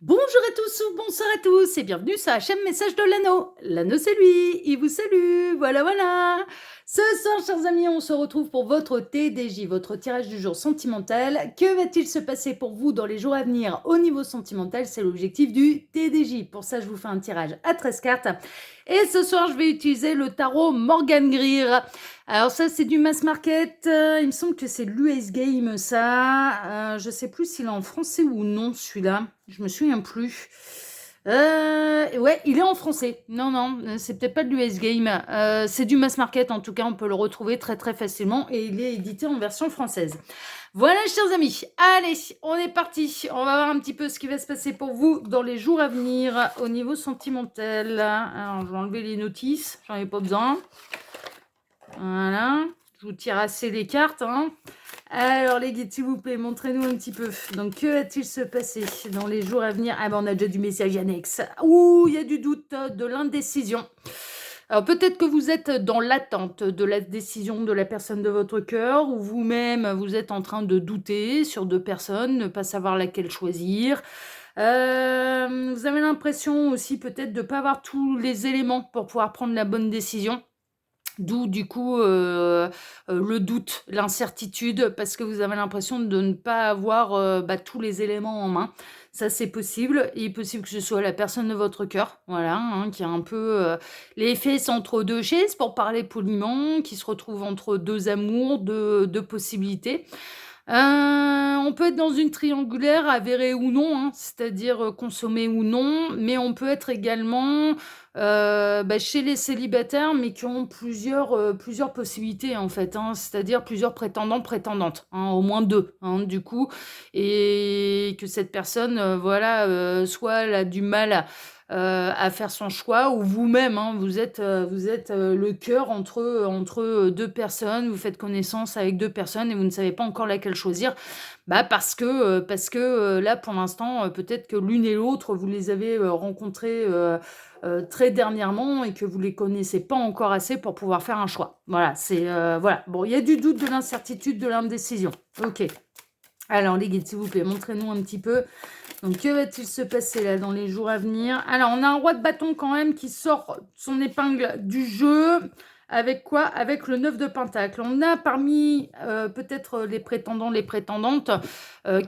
Bonjour à tous ou bonsoir à tous et bienvenue sur la chaîne Message de l'Anneau. L'Anneau c'est lui, il vous salue, voilà. Ce soir, chers amis, on se retrouve pour votre TDJ, votre tirage du jour sentimental. Que va-t-il se passer pour vous dans les jours à venir au niveau sentimental? C'est l'objectif du TDJ. Pour ça, je vous fais un tirage à 13 cartes. Et ce soir, je vais utiliser le tarot Morgan Greer. Alors ça, c'est du mass market. Il me semble que c'est de l'US Game, ça. Je sais plus s'il est en français ou non, celui-là. Je me souviens plus. Ouais, il est en français. Non, c'est peut-être pas de l'US Game. C'est du mass market, en tout cas, on peut le retrouver très très facilement. Et il est édité en version française. Voilà, chers amis. Allez, on est parti. On va voir un petit peu ce qui va se passer pour vous dans les jours à venir au niveau sentimental. Alors, je vais enlever les notices. J'en ai pas besoin. Voilà, je vous tire assez les cartes. Alors les guides, s'il vous plaît, montrez-nous un petit peu. Donc que va-t-il se passer dans les jours à venir? Ah ben on a déjà du message annexe. Ouh, il y a du doute, de l'indécision. Alors peut-être que vous êtes dans l'attente de la décision de la personne de votre cœur, ou vous-même vous êtes en train de douter sur deux personnes, ne pas savoir laquelle choisir. Vous avez l'impression aussi peut-être de ne pas avoir tous les éléments pour pouvoir prendre la bonne décision. D'où du coup le doute, l'incertitude, parce que vous avez l'impression de ne pas avoir tous les éléments en main. Ça, c'est possible. Il est possible que ce soit la personne de votre cœur, voilà, qui a un peu les fesses entre deux chaises, pour parler poliment, qui se retrouve entre deux amours, deux possibilités. On peut être dans une triangulaire, avérée ou non, c'est-à-dire consommée ou non, mais on peut être également chez les célibataires, mais qui ont plusieurs possibilités en fait, c'est-à-dire plusieurs prétendants, prétendantes, au moins deux, du coup, et que cette personne, soit elle a du mal à faire son choix, ou vous-même, vous êtes le cœur entre deux personnes, vous faites connaissance avec deux personnes et vous ne savez pas encore laquelle choisir, parce que là, pour l'instant, peut-être que l'une et l'autre, vous les avez rencontrées très dernièrement et que vous les connaissez pas encore assez pour pouvoir faire un choix. Voilà, voilà. Bon, il y a du doute, de l'incertitude, de l'indécision. Ok. Alors les guides, s'il vous plaît, montrez-nous un petit peu. Donc que va-t-il se passer là dans les jours à venir? Alors on a un roi de bâton quand même qui sort son épingle du jeu. Avec quoi? Avec le 9 de pentacle. On a parmi peut-être les prétendants, les prétendantes,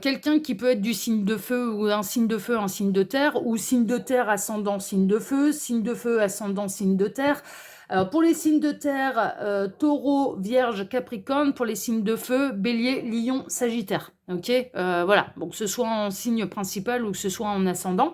quelqu'un qui peut être du signe de feu, ou un signe de feu, un signe de terre, ou signe de terre ascendant signe de feu ascendant signe de terre. Alors pour les signes de terre, taureau, vierge, capricorne. Pour les signes de feu, bélier, lion, sagittaire. Ok, voilà. Bon, que ce soit en signe principal ou que ce soit en ascendant.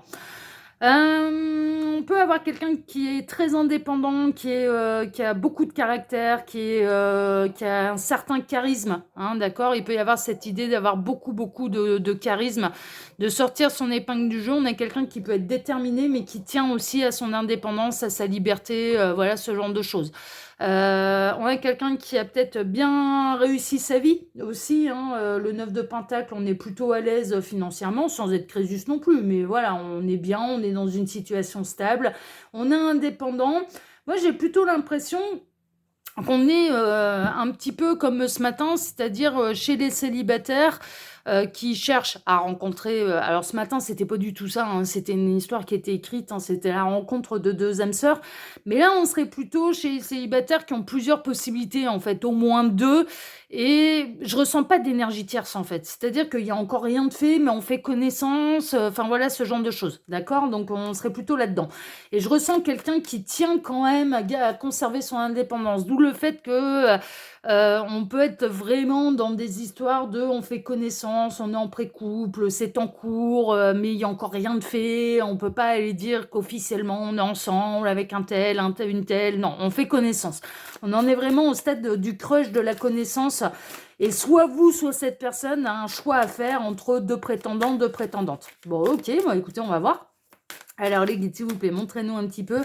On peut avoir quelqu'un qui est très indépendant, qui a beaucoup de caractère, qui a un certain charisme, d'accord. Il peut y avoir cette idée d'avoir beaucoup de charisme, de sortir son épingle du jeu. On a quelqu'un qui peut être déterminé, mais qui tient aussi à son indépendance, à sa liberté, voilà, ce genre de choses. On a quelqu'un qui a peut-être bien réussi sa vie aussi, le 9 de pentacle, on est plutôt à l'aise financièrement, sans être Crésus non plus, mais voilà, on est bien, on est dans une situation stable, on est indépendant. Moi, j'ai plutôt l'impression qu'on est un petit peu comme ce matin, c'est-à-dire chez les célibataires qui cherchent à rencontrer. Alors ce matin, c'était pas du tout ça, c'était une histoire qui était écrite, c'était la rencontre de deux âmes sœurs. Mais là, on serait plutôt chez les célibataires qui ont plusieurs possibilités, en fait, au moins deux. Et je ressens pas d'énergie tierce, en fait. C'est-à-dire qu'il y a encore rien de fait, mais on fait connaissance, enfin voilà, ce genre de choses. D'accord? Donc on serait plutôt là-dedans. Et je ressens quelqu'un qui tient quand même à conserver son indépendance. D'où le fait que on peut être vraiment dans des histoires de on fait connaissance, on est en pré-couple, c'est en cours, mais il n'y a encore rien de fait. On peut pas aller dire qu'officiellement on est ensemble avec un tel, une telle. Non, on fait connaissance. On en est vraiment au stade du crush, de la connaissance. Et soit vous, soit cette personne a un choix à faire entre deux prétendants, deux prétendantes. Bon, ok, bon, écoutez, on va voir. Alors les guides, s'il vous plaît, montrez-nous un petit peu.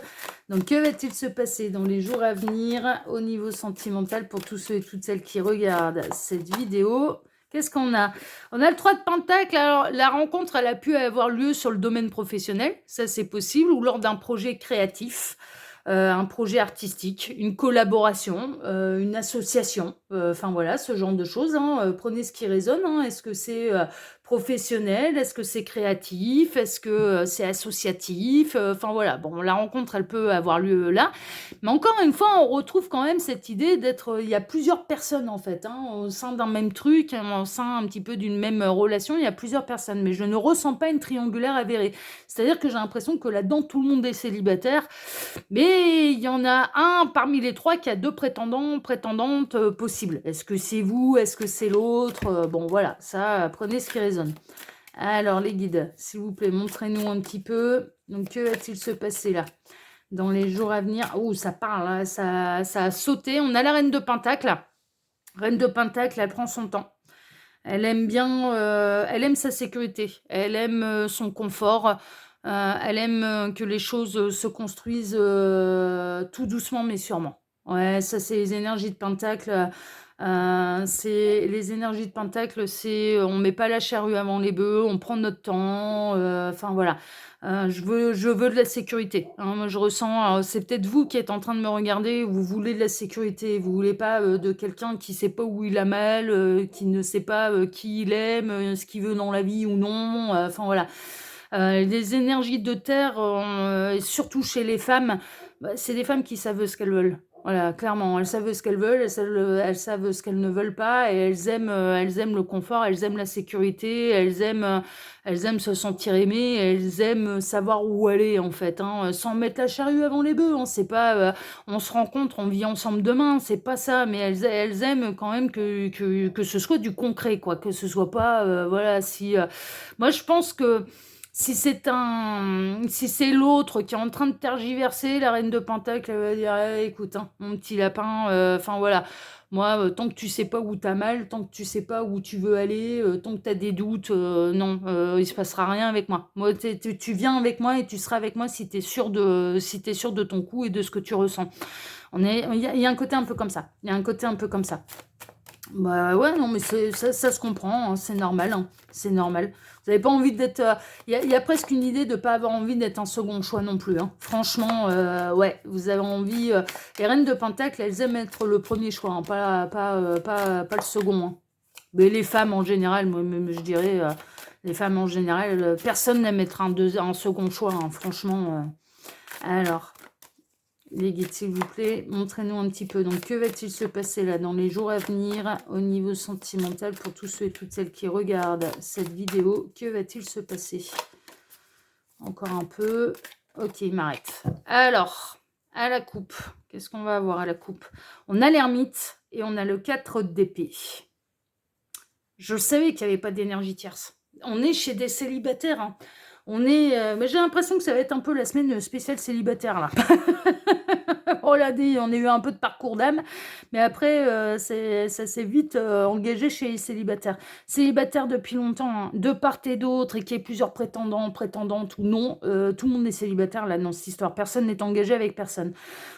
Donc que va-t-il se passer dans les jours à venir au niveau sentimental pour tous ceux et toutes celles qui regardent cette vidéo? Qu'est-ce qu'on a? On a le 3 de pentacle. Alors la rencontre, elle a pu avoir lieu sur le domaine professionnel, ça c'est possible, ou lors d'un projet créatif. Un projet artistique, une collaboration, une association, enfin voilà, ce genre de choses. Prenez ce qui résonne. Est-ce que c'est professionnel? Est-ce que c'est créatif? Est-ce que, c'est associatif? Enfin voilà, bon, la rencontre, elle peut avoir lieu là. Mais encore une fois, on retrouve quand même cette idée d'être, il y a plusieurs personnes en fait, hein, au sein d'un même truc, au sein un petit peu d'une même, relation, il y a plusieurs personnes. Mais je ne ressens pas une triangulaire avérée. C'est-à-dire que j'ai l'impression que là-dedans, tout le monde est célibataire, mais il y en a un parmi les 3 qui a 2 prétendants, prétendantes, possibles. Est-ce que c'est vous? Est-ce que c'est l'autre? Bon voilà, ça, prenez ce qui résonne. Alors les guides, s'il vous plaît, montrez-nous un petit peu. Donc que va-t-il se passer là? Dans les jours à venir. Oh, ça parle, là, ça a sauté. On a la reine de Pentacle. Reine de Pentacle, elle prend son temps. Elle aime bien, elle aime sa sécurité. Elle aime son confort. Elle aime que les choses se construisent tout doucement mais sûrement. Ouais, ça c'est les énergies de Pentacle. C'est les énergies de Pentacle, c'est on met pas la charrue avant les bœufs, on prend notre temps. Enfin voilà. Je veux de la sécurité, hein. Moi, je ressens, c'est peut-être vous qui êtes en train de me regarder, vous voulez de la sécurité, vous voulez pas de quelqu'un qui sait pas où il a mal, qui ne sait pas qui il aime, ce qu'il veut dans la vie ou non. Enfin voilà. Les énergies de terre, et surtout chez les femmes, bah, c'est des femmes qui savent ce qu'elles veulent. Voilà, clairement, elles savent ce qu'elles veulent, elles savent ce qu'elles ne veulent pas, et elles aiment le confort, elles aiment la sécurité, elles aiment se sentir aimées, elles aiment savoir où aller en fait, hein, sans mettre la charrue avant les bœufs, hein. C'est pas, on se rencontre, on vit ensemble demain, c'est pas ça, mais elles aiment quand même que ce soit du concret, quoi, que ce soit pas, voilà, si, moi je pense que si c'est l'autre qui est en train de tergiverser, la reine de Pentacle, elle va dire: «Eh, écoute, hein, mon petit lapin, enfin voilà, moi, tant que tu sais pas où t'as mal, tant que tu sais pas où tu veux aller, tant que t'as des doutes, non, il se passera rien avec moi. Moi, tu viens avec moi et tu seras avec moi si t'es sûr de ton coup et de ce que tu ressens». Il y a un côté un peu comme ça. Il y a un côté un peu comme ça. Bah ouais, non, mais ça se comprend, hein, c'est normal, hein, c'est normal. Vous n'avez pas envie d'être. Il y a presque une idée de ne pas avoir envie d'être un second choix non plus, hein. Franchement, ouais, vous avez envie. Les reines de Pentacle, elles aiment être le premier choix, hein, pas le second, hein. Mais les femmes en général, moi, je dirais, les femmes en général, personne n'aime être un second choix, hein, franchement. Alors. Les guides, s'il vous plaît, montrez-nous un petit peu. Donc, que va-t-il se passer là dans les jours à venir au niveau sentimental pour tous ceux et toutes celles qui regardent cette vidéo? Que va-t-il se passer? Encore un peu. Ok, il m'arrête. Alors, à la coupe, qu'est-ce qu'on va avoir à la coupe? On a l'ermite et on a le 4 d'épée. Je savais qu'il n'y avait pas d'énergie tierce. On est chez des célibataires, hein. Mais j'ai l'impression que ça va être un peu la semaine spéciale célibataire là. On l'a dit, on a eu un peu de parcours d'âme, mais après, ça s'est vite engagé chez les célibataires. Célibataires depuis longtemps, hein, de part et d'autre, et qu'il y ait plusieurs prétendants, prétendantes ou non, tout le monde est célibataire là dans cette histoire. Personne n'est engagé avec personne.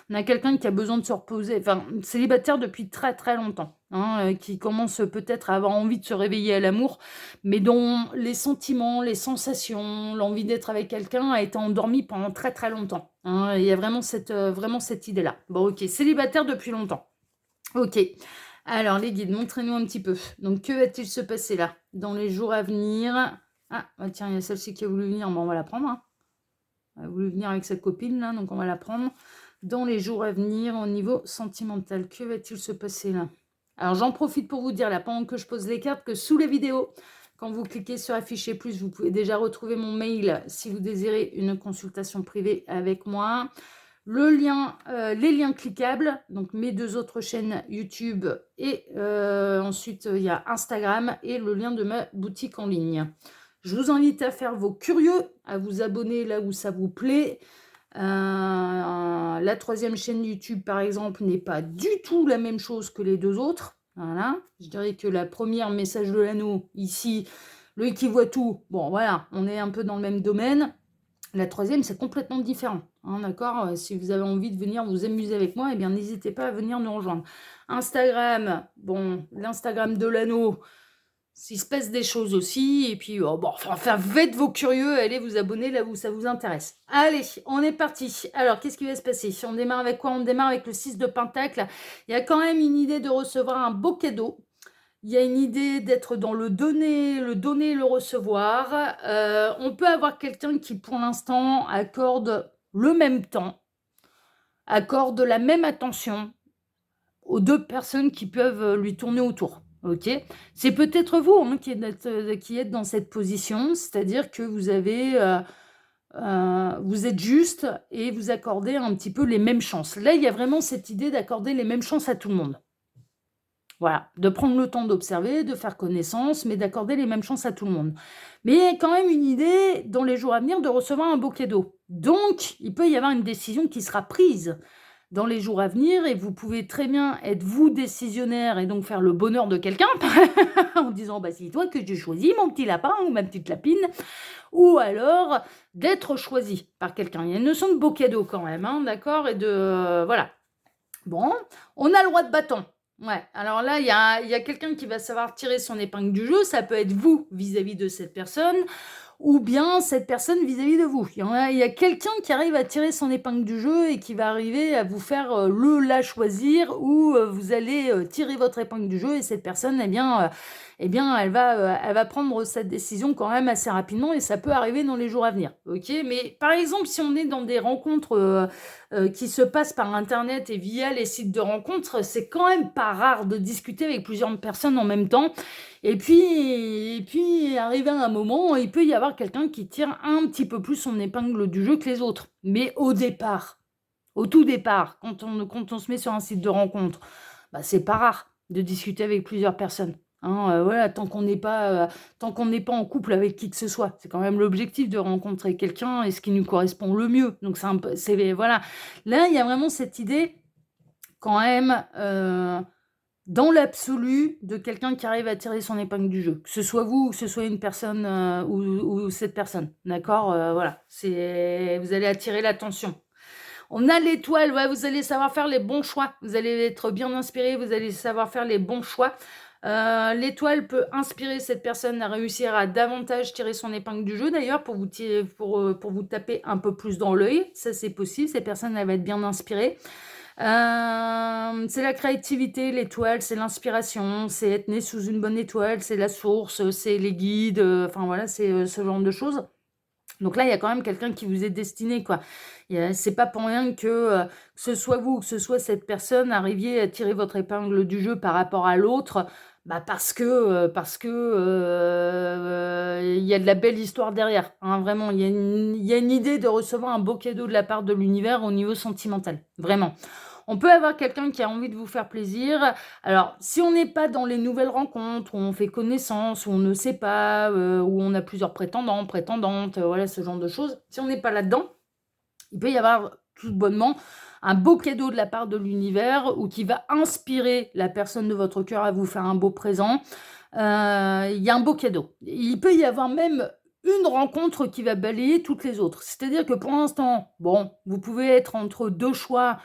On a quelqu'un qui a besoin de se reposer, enfin, célibataire depuis très très longtemps, hein, qui commence peut-être à avoir envie de se réveiller à l'amour, mais dont les sentiments, les sensations, l'envie d'être avec quelqu'un a été endormi pendant très très longtemps, hein. Il y a vraiment cette idée-là. Bon, ok, célibataire depuis longtemps. Ok. Alors, les guides, montrez-nous un petit peu. Donc, que va-t-il se passer là, dans les jours à venir? Ah, bah tiens, il y a celle-ci qui a voulu venir, bon, on va la prendre, hein. Elle a voulu venir avec sa copine, là, donc on va la prendre. Dans les jours à venir, au niveau sentimental, que va-t-il se passer là? Alors, j'en profite pour vous dire, là, pendant que je pose les cartes, que sous les vidéos, quand vous cliquez sur afficher plus, vous pouvez déjà retrouver mon mail si vous désirez une consultation privée avec moi. Le lien, les liens cliquables, donc mes 2 autres chaînes YouTube et ensuite il y a Instagram et le lien de ma boutique en ligne. Je vous invite à faire vos curieux, à vous abonner là où ça vous plaît. La 3e chaîne YouTube, par exemple, n'est pas du tout la même chose que les 2 autres. Voilà. Je dirais que la première, message de l'anneau, ici, le qui voit tout, bon voilà, on est un peu dans le même domaine. La 3e, c'est complètement différent, hein, d'accord? Si vous avez envie de venir vous amuser avec moi, eh bien, n'hésitez pas à venir nous rejoindre. Instagram, bon, l'Instagram de l'anneau, s'il se passe des choses aussi. Et puis, bon, enfin, faites vos curieux, allez vous abonner là où ça vous intéresse. Allez, on est parti. Alors, qu'est-ce qui va se passer? On démarre avec quoi? On démarre avec le 6 de Pentacle. Il y a quand même une idée de recevoir un beau cadeau. il y a une idée d'être dans le donner, le recevoir. On peut avoir quelqu'un qui, pour l'instant, accorde le même temps, accorde la même attention aux 2 personnes qui peuvent, lui tourner autour, OK? C'est peut-être vous, hein, qui êtes dans cette position, c'est-à-dire que vous êtes juste et vous accordez un petit peu les mêmes chances. Là, il y a vraiment cette idée d'accorder les mêmes chances à tout le monde. Voilà, de prendre le temps d'observer, de faire connaissance, mais d'accorder les mêmes chances à tout le monde. Mais il y a quand même une idée, dans les jours à venir, de recevoir un beau cadeau. Donc, il peut y avoir une décision qui sera prise dans les jours à venir et vous pouvez très bien être vous décisionnaire et donc faire le bonheur de quelqu'un en disant bah c'est toi que j'ai choisi mon petit lapin ou ma petite lapine, ou alors d'être choisi par quelqu'un. Il y a une notion de beau cadeau quand même, hein, d'accord, et de voilà. Bon, on a le roi de bâton. Ouais, alors là, il y a quelqu'un qui va savoir tirer son épingle du jeu. Ça peut être vous vis-à-vis de cette personne, ou bien cette personne vis-à-vis de vous. Il y a quelqu'un qui arrive à tirer son épingle du jeu et qui va arriver à vous faire la choisir, ou vous allez tirer votre épingle du jeu et cette personne, eh bien, elle va prendre cette décision quand même assez rapidement et ça peut arriver dans les jours à venir. Ok, mais par exemple, si on est dans des rencontres qui se passent par Internet et via les sites de rencontres, c'est quand même pas rare de discuter avec plusieurs personnes en même temps. Et puis, arrivé à un moment, il peut y avoir quelqu'un qui tire un petit peu plus son épingle du jeu que les autres. Mais au tout départ, quand on se met sur un site de rencontre, bah, c'est pas rare de discuter avec plusieurs personnes. Hein, voilà, tant qu'on n'est pas en couple avec qui que ce soit. C'est quand même l'objectif de rencontrer quelqu'un et ce qui nous correspond le mieux. Donc voilà. Là, il y a vraiment cette idée quand même, dans l'absolu, de quelqu'un qui arrive à tirer son épingle du jeu. Que ce soit vous ou que ce soit une personne ou cette personne. D'accord, voilà. Vous allez attirer l'attention. On a l'étoile, ouais, vous allez savoir faire les bons choix. Vous allez être bien inspiré, vous allez savoir faire les bons choix. L'étoile peut inspirer cette personne à réussir à davantage tirer son épingle du jeu, d'ailleurs, pour vous taper un peu plus dans l'œil. Ça, c'est possible. Cette personne, elle va être bien inspirée. C'est la créativité, l'étoile, c'est l'inspiration, c'est être né sous une bonne étoile, c'est la source, c'est les guides, enfin voilà, c'est ce genre de choses. Donc là, il y a quand même quelqu'un qui vous est destiné, quoi. C'est pas pour rien que ce soit vous ou que ce soit cette personne, arriviez à tirer votre épingle du jeu par rapport à l'autre, bah parce que il y a de la belle histoire derrière, hein, vraiment. Il y a une idée de recevoir un beau cadeau de la part de l'univers au niveau sentimental, vraiment. On peut avoir quelqu'un qui a envie de vous faire plaisir. Alors, si on n'est pas dans les nouvelles rencontres, où on fait connaissance, où on ne sait pas, où on a plusieurs prétendants, prétendantes, voilà, ce genre de choses. Si on n'est pas là-dedans, il peut y avoir tout bonnement un beau cadeau de la part de l'univers ou qui va inspirer la personne de votre cœur à vous faire un beau présent. Il y a un beau cadeau. Il peut y avoir même une rencontre qui va balayer toutes les autres. C'est-à-dire que pour l'instant, bon, vous pouvez être entre 2 choix,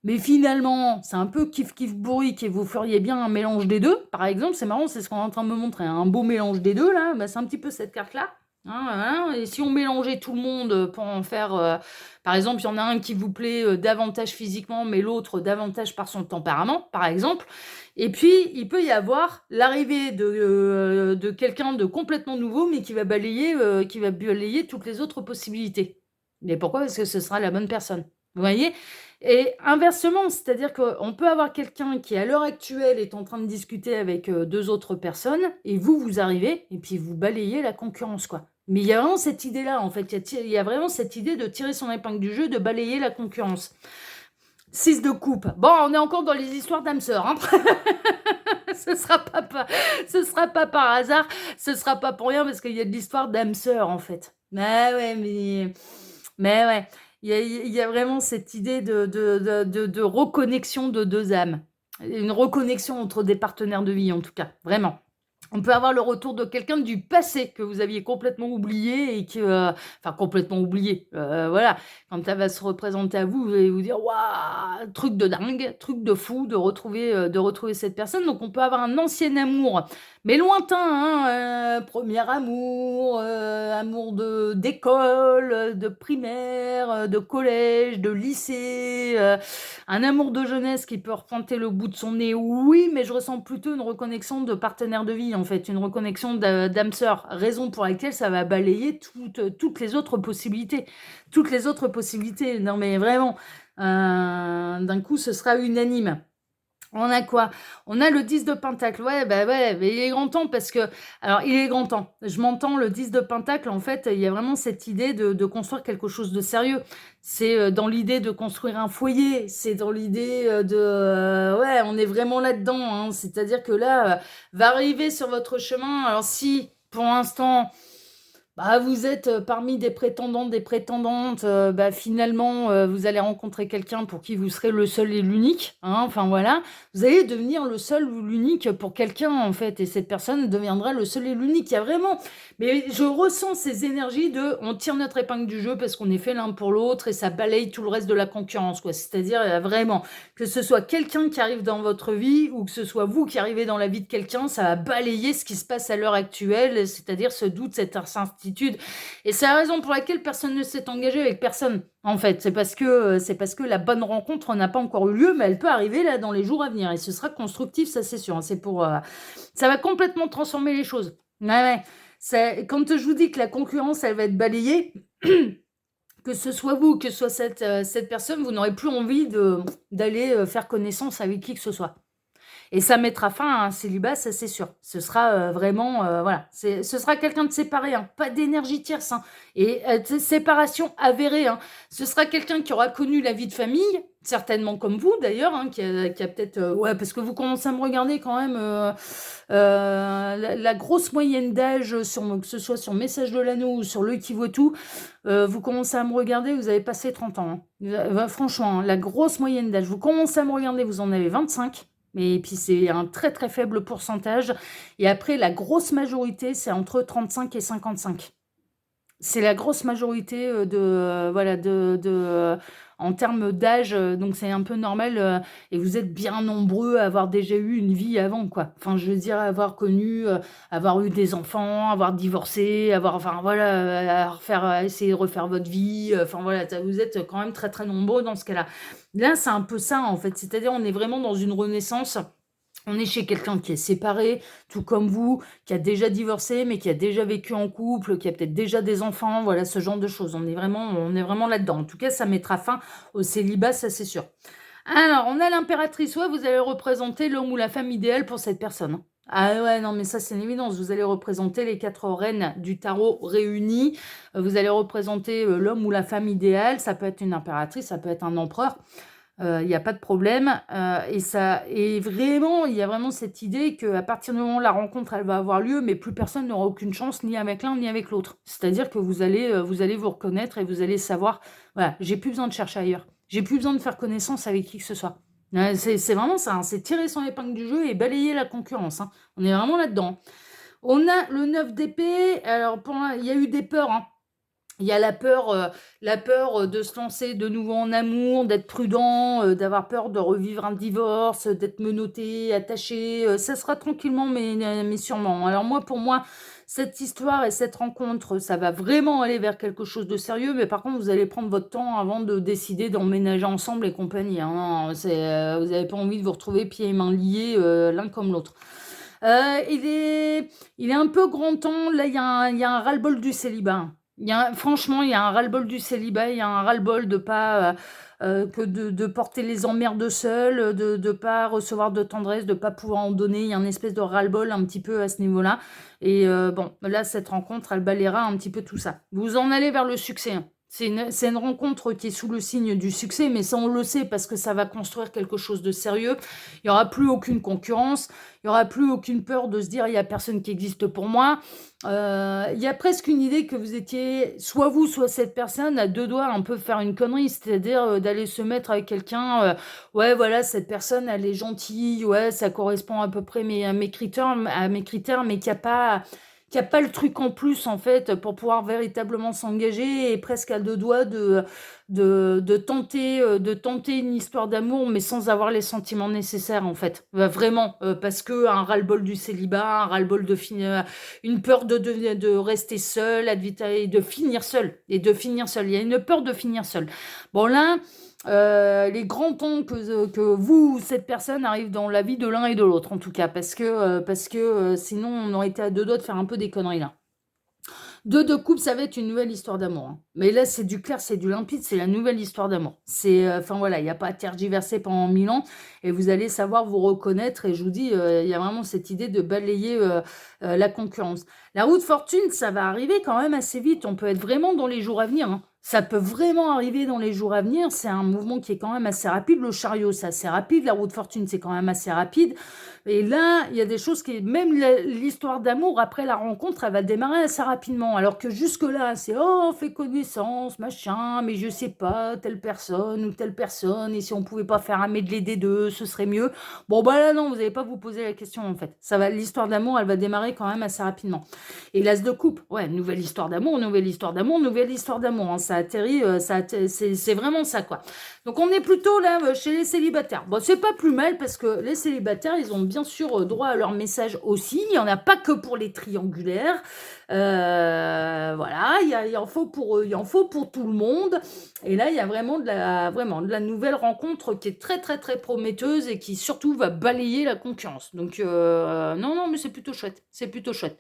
mais finalement, c'est un peu kiff-kiff bourrique et vous feriez bien un mélange des 2. Par exemple, c'est marrant, c'est ce qu'on est en train de me montrer, un beau mélange des 2 là, bah, c'est un petit peu cette carte-là. Hein, voilà. Et si on mélangeait tout le monde pour en faire, par exemple, il y en a un qui vous plaît davantage physiquement, mais l'autre davantage par son tempérament, par exemple. Et puis, il peut y avoir l'arrivée de quelqu'un de complètement nouveau, mais qui va balayer toutes les autres possibilités. Mais pourquoi? Parce que ce sera la bonne personne. Vous voyez? Et inversement, c'est-à-dire qu'on peut avoir quelqu'un qui, à l'heure actuelle, est en train de discuter avec 2 autres personnes, et vous arrivez, et puis vous balayez la concurrence, quoi. Mais il y a vraiment cette idée-là, en fait. Il y a vraiment cette idée de tirer son épingle du jeu, de balayer la concurrence. 6 de coupe. Bon, on est encore dans les histoires d'âmes sœurs, hein. Ce sera pas par hasard, ce sera pas pour rien, parce qu'il y a de l'histoire d'âmes sœurs, en fait. Mais ouais, mais ouais. Il y a vraiment cette idée de reconnexion de 2 âmes. Une reconnexion entre des partenaires de vie, en tout cas, vraiment. On peut avoir le retour de quelqu'un du passé que vous aviez complètement oublié et enfin complètement oublié, voilà. Quand elle va se représenter à vous, vous allez vous dire: «Waouh, truc de dingue, truc de fou de retrouver cette personne». Donc on peut avoir un ancien amour, mais lointain, hein, 1 amour, amour d'école, de primaire, de collège, de lycée, un amour de jeunesse qui peut repointer le bout de son nez, oui, mais je ressens plutôt une reconnexion de partenaire de vie, en fait, une reconnexion d'âme sœur, raison pour laquelle ça va balayer toutes les autres possibilités. Toutes les autres possibilités, non mais vraiment, d'un coup, ce sera unanime. On a quoi? On a le 10 de pentacle. Ouais, bah, ouais, mais il est grand temps parce que alors il est grand temps. Je m'entends, le 10 de pentacle, en fait, il y a vraiment cette idée de construire quelque chose de sérieux. C'est, dans l'idée de construire un foyer, c'est dans l'idée, ouais, on est vraiment là-dedans, hein. C'est-à-dire que là, va arriver sur votre chemin alors si, pour l'instant, bah, vous êtes, parmi des prétendants, des prétendantes, bah, finalement, vous allez rencontrer quelqu'un pour qui vous serez le seul et l'unique, hein, enfin voilà. Vous allez devenir le seul ou l'unique pour quelqu'un, en fait, et cette personne deviendra le seul et l'unique. Il y a vraiment mais je ressens ces énergies de on tire notre épingle du jeu parce qu'on est fait l'un pour l'autre et ça balaye tout le reste de la concurrence, quoi. C'est-à-dire, vraiment, que ce soit quelqu'un qui arrive dans votre vie ou que ce soit vous qui arrivez dans la vie de quelqu'un, ça va balayer ce qui se passe à l'heure actuelle, c'est-à-dire ce doute, cette incertitude. Et c'est la raison pour laquelle personne ne s'est engagé avec personne. En fait, c'est parce que la bonne rencontre n'a pas encore eu lieu, mais elle peut arriver là dans les jours à venir et ce sera constructif, ça c'est sûr, hein. Ça va complètement transformer les choses. Ouais, ouais. Quand je vous dis que la concurrence, elle va être balayée, que ce soit vous, que ce soit cette personne, vous n'aurez plus envie d'aller faire connaissance avec qui que ce soit. Et ça mettra fin à un célibat, ça c'est sûr. Ce sera vraiment, voilà, ce sera quelqu'un de séparé, hein, pas d'énergie tierce, hein, et séparation avérée, hein. Ce sera quelqu'un qui aura connu la vie de famille, certainement comme vous d'ailleurs, hein, qui a peut-être, ouais, parce que vous commencez à me regarder quand même, la grosse moyenne d'âge, que ce soit sur Message de l'Anneau ou sur L'Œil qui vaut tout, vous commencez à me regarder, vous avez passé 30 ans, hein. Franchement, hein, la grosse moyenne d'âge, vous commencez à me regarder, vous en avez 25. Mais puis c'est un très très faible pourcentage. Et après, la grosse majorité, c'est entre 35 et 55. C'est la grosse majorité voilà, en termes d'âge, donc c'est un peu normal. Et vous êtes bien nombreux à avoir déjà eu une vie avant, quoi. Enfin, je veux dire, avoir eu des enfants, avoir divorcé, enfin voilà, essayer de refaire votre vie. Enfin voilà, vous êtes quand même très très nombreux dans ce cas-là. Là, c'est un peu ça en fait. C'est-à-dire, on est vraiment dans une renaissance. On est chez quelqu'un qui est séparé, tout comme vous, qui a déjà divorcé, mais qui a déjà vécu en couple, qui a peut-être déjà des enfants, voilà, ce genre de choses. On est vraiment là-dedans. En tout cas, ça mettra fin au célibat, ça c'est sûr. Alors, on a l'impératrice. Ouais, vous allez représenter l'homme ou la femme idéale pour cette personne. Ah ouais, non, mais ça c'est une évidence. Vous allez représenter les 4 reines du tarot réunies. Vous allez représenter l'homme ou la femme idéale. Ça peut être une impératrice, ça peut être un empereur. Il y a pas de problème, et vraiment, il y a vraiment cette idée qu'à partir du moment où la rencontre, elle va avoir lieu, mais plus personne n'aura aucune chance ni avec l'un ni avec l'autre. C'est-à-dire que vous allez vous reconnaître et vous allez savoir: «Voilà, j'ai plus besoin de chercher ailleurs. J'ai plus besoin de faire connaissance avec qui que ce soit». C'est vraiment ça, hein, c'est tirer son épingle du jeu et balayer la concurrence, hein. On est vraiment là-dedans. On a le 9 d'épée, alors il y a eu des peurs, hein. Il y a la peur de se lancer de nouveau en amour, d'être prudent, d'avoir peur de revivre un divorce, d'être menotté, attaché, ça sera tranquillement mais sûrement. Alors moi, pour moi, cette histoire et cette rencontre, ça va vraiment aller vers quelque chose de sérieux, mais par contre, vous allez prendre votre temps avant de décider d'emménager ensemble et compagnie, hein. Vous avez pas envie de vous retrouver pieds et mains liés, l'un comme l'autre. Il est un peu grand temps, là, il y a un ras-le-bol du célibat, hein. Franchement, il y a un ras-le-bol du célibat, il y a un ras-le-bol de pas, que de porter les emmerdes seul, de pas recevoir de tendresse, de pas pouvoir en donner. Il y a une espèce de ras-le-bol un petit peu à ce niveau-là. Et bon, là, cette rencontre, elle balayera un petit peu tout ça. Vous en allez vers le succès, hein. C'est une rencontre qui est sous le signe du succès, mais ça, on le sait parce que ça va construire quelque chose de sérieux. Il n'y aura plus aucune concurrence, il n'y aura plus aucune peur de se dire il n'y a personne qui existe pour moi. Il y a presque une idée que vous étiez, soit vous, soit cette personne, à deux doigts un peu faire une connerie, c'est-à-dire d'aller se mettre avec quelqu'un, ouais, voilà, cette personne, elle est gentille, ouais, ça correspond à peu près à mes critères, mais qui a pas le truc en plus, en fait, pour pouvoir véritablement s'engager et presque à deux doigts de tenter une histoire d'amour, mais sans avoir les sentiments nécessaires, en fait. Vraiment, parce que un ras-le-bol du célibat, un ras-le-bol de finir, une peur de rester seul, et de finir seul, et de finir seul. Il y a une peur de finir seul. Bon, là, les grands temps que vous, cette personne, arrive dans la vie de l'un et de l'autre, en tout cas, parce que sinon, on aurait été à deux doigts de faire un peu des conneries, là. Deux de couple, ça va être une nouvelle histoire d'amour, hein. Mais là, c'est du clair, c'est du limpide, c'est la nouvelle histoire d'amour. C'est, enfin voilà, il n'y a pas à tergiverser pendant 1000 ans et vous allez savoir vous reconnaître. Et je vous dis, il y a vraiment cette idée de balayer la concurrence. La roue de fortune, ça va arriver quand même assez vite. On peut être vraiment dans les jours à venir, hein. Ça peut vraiment arriver dans les jours à venir. C'est un mouvement qui est quand même assez rapide. Le chariot, c'est assez rapide. La roue de fortune, c'est quand même assez rapide. Et là, il y a des choses qui, même l'histoire d'amour, après la rencontre, elle va démarrer assez rapidement. Alors que jusque-là, c'est, oh, on fait connaissance, machin, mais je sais pas, telle personne ou telle personne, et si on pouvait pas faire un medley des deux, ce serait mieux. Bon, bah là, non, vous n'allez pas vous poser la question, en fait. L'histoire d'amour, elle va démarrer quand même assez rapidement. Et l'as de coupe, ouais, nouvelle histoire d'amour, nouvelle histoire d'amour, nouvelle histoire d'amour, hein. Ça atterrit, c'est vraiment ça, quoi. Donc on est plutôt là chez les célibataires. Bon, c'est pas plus mal parce que les célibataires, ils ont bien sûr droit à leur message aussi. Il n'y en a pas que pour les triangulaires. Voilà, il en faut pour eux, il en faut pour tout le monde. Et là, il y a vraiment de la nouvelle rencontre qui est très très très prometteuse et qui surtout va balayer la concurrence. Donc non, non, mais c'est plutôt chouette. C'est plutôt chouette.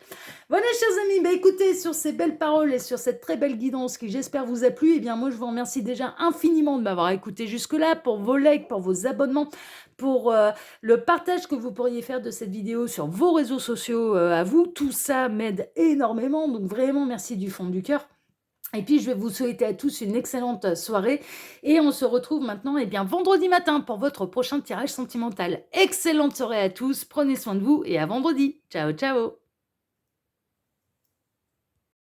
Voilà, chers amis, bah écoutez, sur ces belles paroles et sur cette très belle guidance qui j'espère vous a plu, eh bien moi je vous remercie déjà infiniment de m'avoir écouté jusque-là, pour vos likes, pour vos abonnements, pour le partage que vous pourriez faire de cette vidéo sur vos réseaux sociaux à vous. Tout ça m'aide énormément, donc vraiment merci du fond du cœur. Et puis, je vais vous souhaiter à tous une excellente soirée. Et on se retrouve maintenant, eh bien, vendredi matin pour votre prochain tirage sentimental. Excellente soirée à tous, prenez soin de vous et à vendredi. Ciao, ciao!